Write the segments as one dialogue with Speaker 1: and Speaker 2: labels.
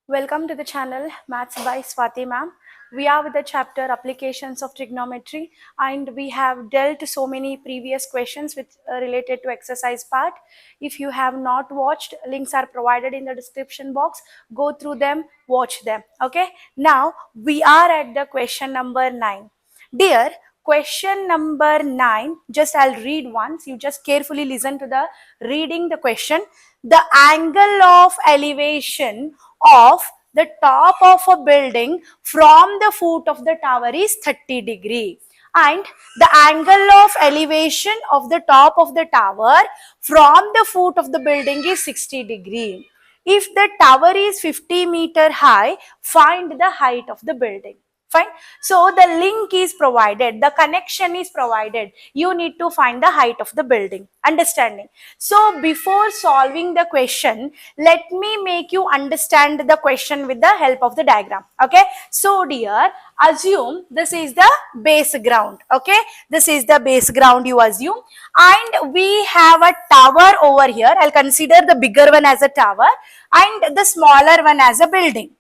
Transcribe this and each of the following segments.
Speaker 1: Welcome to the channel Maths by Swati ma'am. We are with the chapter Applications of Trigonometry and we have dealt so many previous questions with related to exercise part. If you have not watched, links are provided in the description box. Go through them, watch them. Okay. Now we are at the question number 9. Dear, question number 9, just I'll read once. You just carefully listen to the reading the question. The angle of elevation of the top of a building from the foot of the tower is 30 degree, and the angle of elevation of the top of the tower from the foot of the building is 60 degree. If the tower is 50-meter high, find the height of the building. Fine. So the link is provided, the connection is provided. You need to find the height of the building. Understanding? So before solving the question, let me make you understand the question with the help of the diagram. Okay. So dear, assume this is the base ground. Okay. This is the base ground you assume. And we have a tower over here. I'll consider the bigger one as a tower and the smaller one as a building.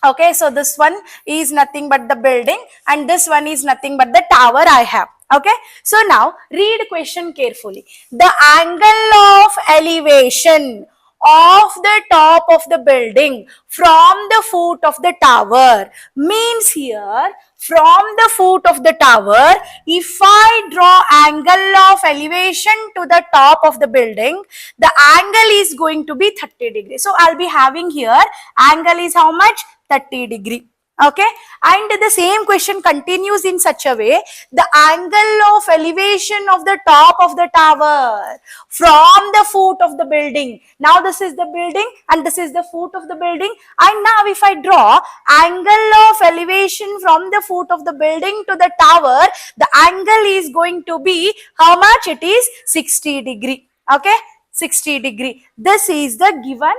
Speaker 1: Okay, so this one is nothing but the building and this one is nothing but the tower I have. Okay, so now read question carefully. The angle of elevation of the top of the building from the foot of the tower means here from the foot of the tower, if I draw angle of elevation to the top of the building, the angle is going to be 30 degrees. So I'll be having here angle is how much? 30 degree. Okay, and the same question continues in such a way, the angle of elevation of the top of the tower from the foot of the building. Now this is the building and this is the foot of the building, and now if I draw angle of elevation from the foot of the building to the tower, the angle is going to be how much? It is 60 degree. Okay, 60 degree. This is the given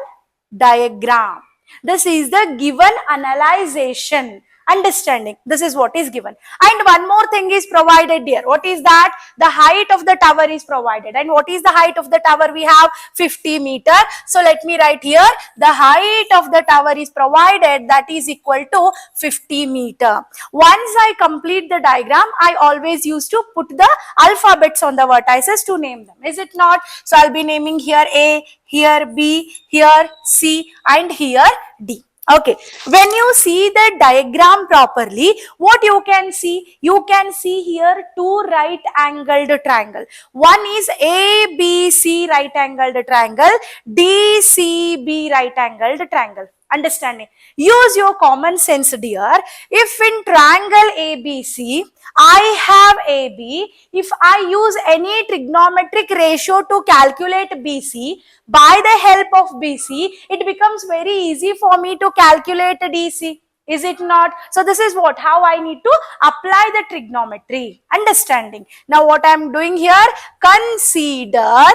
Speaker 1: diagram. This is the given analyzation. Understanding? This is what is given. And one more thing is provided here. What is that? The height of the tower is provided. And what is the height of the tower? We have 50 meter. So let me write here. The height of the tower is provided, that is equal to 50 meter. Once I complete the diagram, I always used to put the alphabets on the vertices to name them. Is it not? So I'll be naming here A, here B, here C, and here D. Okay, when you see the diagram properly, what you can see? You can see here two right angled triangle. One is ABC right angled triangle, DCB right angled triangle. Understanding? Use your common sense, dear. If in triangle ABC, I have AB, if I use any trigonometric ratio to calculate BC, by the help of BC, it becomes very easy for me to calculate DC. Is it not? So this is what, how I need to apply the trigonometry. Understanding? Now what I am doing here, consider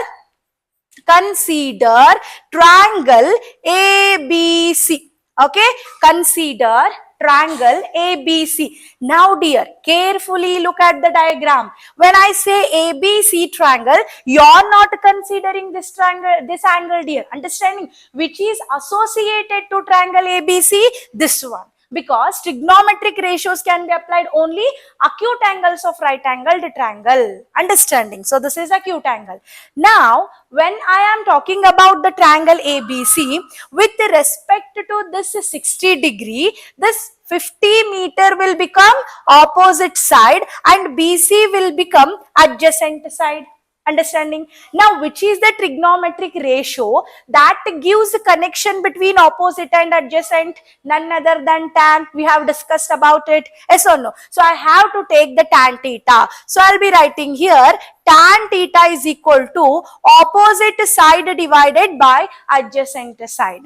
Speaker 1: triangle ABC. Okay, consider triangle ABC. Now dear, carefully look at the diagram. When I say ABC triangle, you are not considering this triangle, this angle dear. Understanding? Which is associated to triangle ABC? This one. Because trigonometric ratios can be applied only acute angles of right angled triangle. Understanding? So this is acute angle. Now when I am talking about the triangle ABC, with respect to this 60 degree, this 50 meter will become opposite side and BC will become adjacent side. Understanding? Now which is the trigonometric ratio that gives a connection between opposite and adjacent? None other than tan. We have discussed about it. Yes or no? So I have to take the tan theta. So I'll be writing here tan theta is equal to opposite side divided by adjacent side.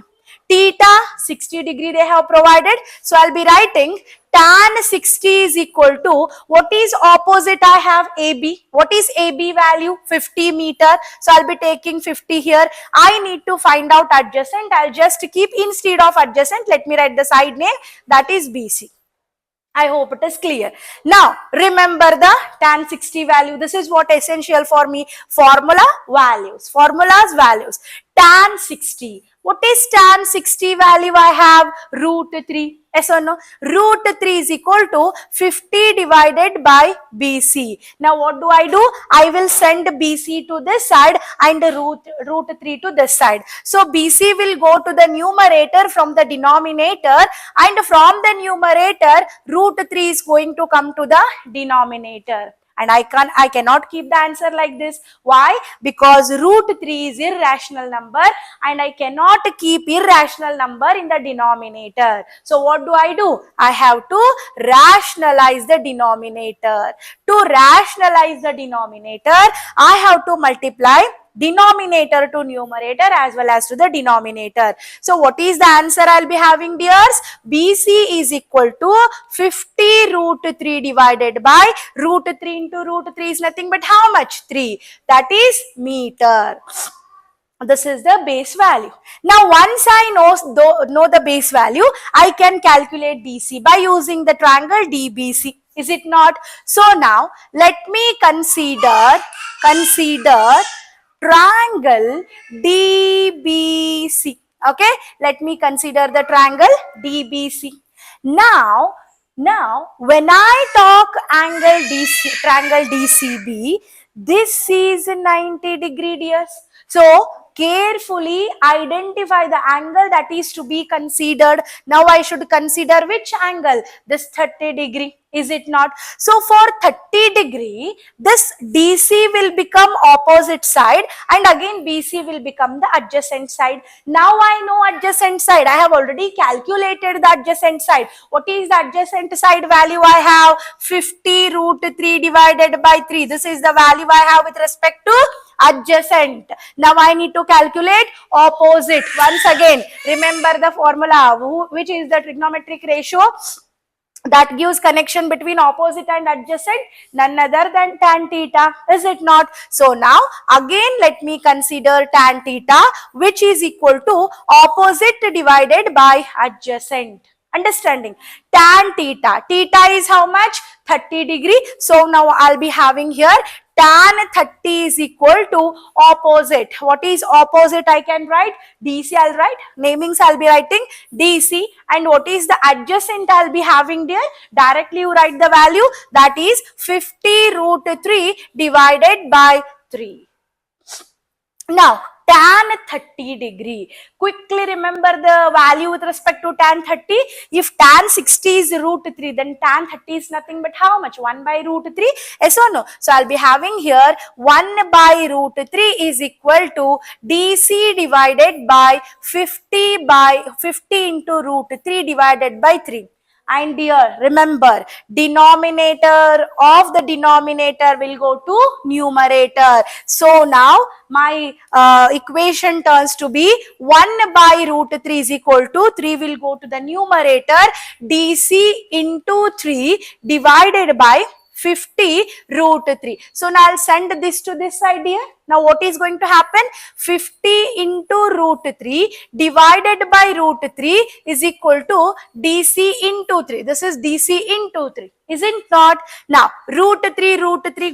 Speaker 1: Theta 60 degree they have provided. So I'll be writing tan 60 is equal to, what is opposite? I have AB. What is AB value? 50 meter. So I'll be taking 50 here. I need to find out adjacent. I'll just keep, instead of adjacent, let me write the side name, that is BC. I hope it is clear. Now, remember the tan 60 value. This is what essential for me. Formula, values. Formulas, values. Tan 60. What is tan 60 value I have? Root 3. Yes or no? Root 3 is equal to 50 divided by BC. Now what do? I will send BC to this side and root 3 to this side. So BC will go to the numerator from the denominator, and from the numerator root 3 is going to come to the denominator. And I cannot keep the answer like this. Why? Because root 3 is irrational number and I cannot keep irrational number in the denominator. So what do? I have to rationalize the denominator. To rationalize the denominator, I have to multiply denominator to numerator as well as to the denominator. So what is the answer I'll be having, dears? BC is equal to 50 root 3 divided by root 3 into root 3 is nothing but how much? 3. That is meter. This is the base value. Now once I know the base value, I can calculate BC by using the triangle DBC. Is it not? So now let me consider triangle DBC. Okay, let me consider the triangle DBC. Now when I talk angle DC, triangle DCB, this is 90 degree, dears. So carefully identify the angle that is to be considered. Now I should consider which angle? This 30 degree. Is it not? So for 30 degree, this DC will become opposite side and again BC will become the adjacent side. Now I know adjacent side. I have already calculated the adjacent side. What is the adjacent side value I have? 50 root 3 divided by 3. This is the value I have with respect to adjacent. Now I need to calculate opposite. Once again, remember the formula, which is the trigonometric ratio that gives connection between opposite and adjacent, none other than tan theta. Is it not? So now again let me consider tan theta, which is equal to opposite divided by adjacent. Understanding? Tan theta. Theta is how much? 30 degree. So now I'll be having here tan 30 is equal to opposite. What is opposite? I can write DC. I'll write namings. I'll be writing DC. And what is the adjacent I'll be having there? Directly you write the value, that is 50 root 3 divided by 3. Now tan 30 degree. Quickly remember the value with respect to tan 30. If tan 60 is root 3, then tan 30 is nothing but how much? 1 by root 3. Yes or no? So I'll be having here 1 by root 3 is equal to DC divided by 50 into root 3 divided by 3. And here remember, denominator of the denominator will go to numerator. So now my equation turns to be 1 by root 3 is equal to 3 will go to the numerator, DC into 3 divided by 50 root 3. So now I'll send this to this side here. Now what is going to happen? 50 into root 3 divided by root 3 is equal to DC into 3. This is DC into 3. Isn't not? Now root 3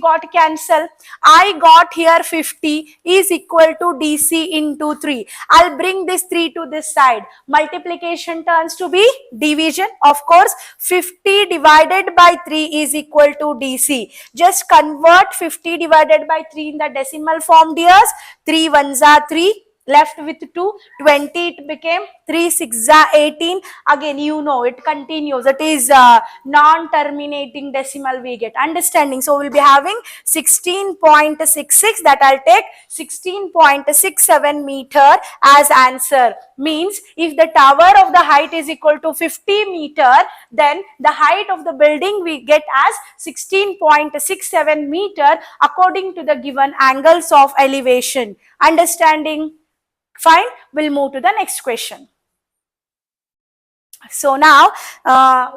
Speaker 1: got cancelled. I got here 50 is equal to DC into 3. I'll bring this 3 to this side. Multiplication turns to be division. Of course, 50 divided by 3 is equal to DC. Just convert 50 divided by 3 in the decimal form, dears. 3 ones are 3. Left with 2, 20 it became, 3 6 are 18. Again, you know, it continues. It is non-terminating decimal we get. Understanding? So we'll be having 16.66. that I'll take 16.67 meter as answer. Means if the tower of the height is equal to 50 meter, then the height of the building we get as 16.67 meter according to the given angles of elevation. Understanding? Fine, we'll move to the next question. So now,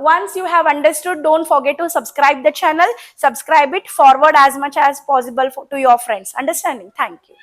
Speaker 1: once you have understood, don't forget to subscribe the channel, subscribe it, forward as much as possible to your friends. Understanding? Thank you.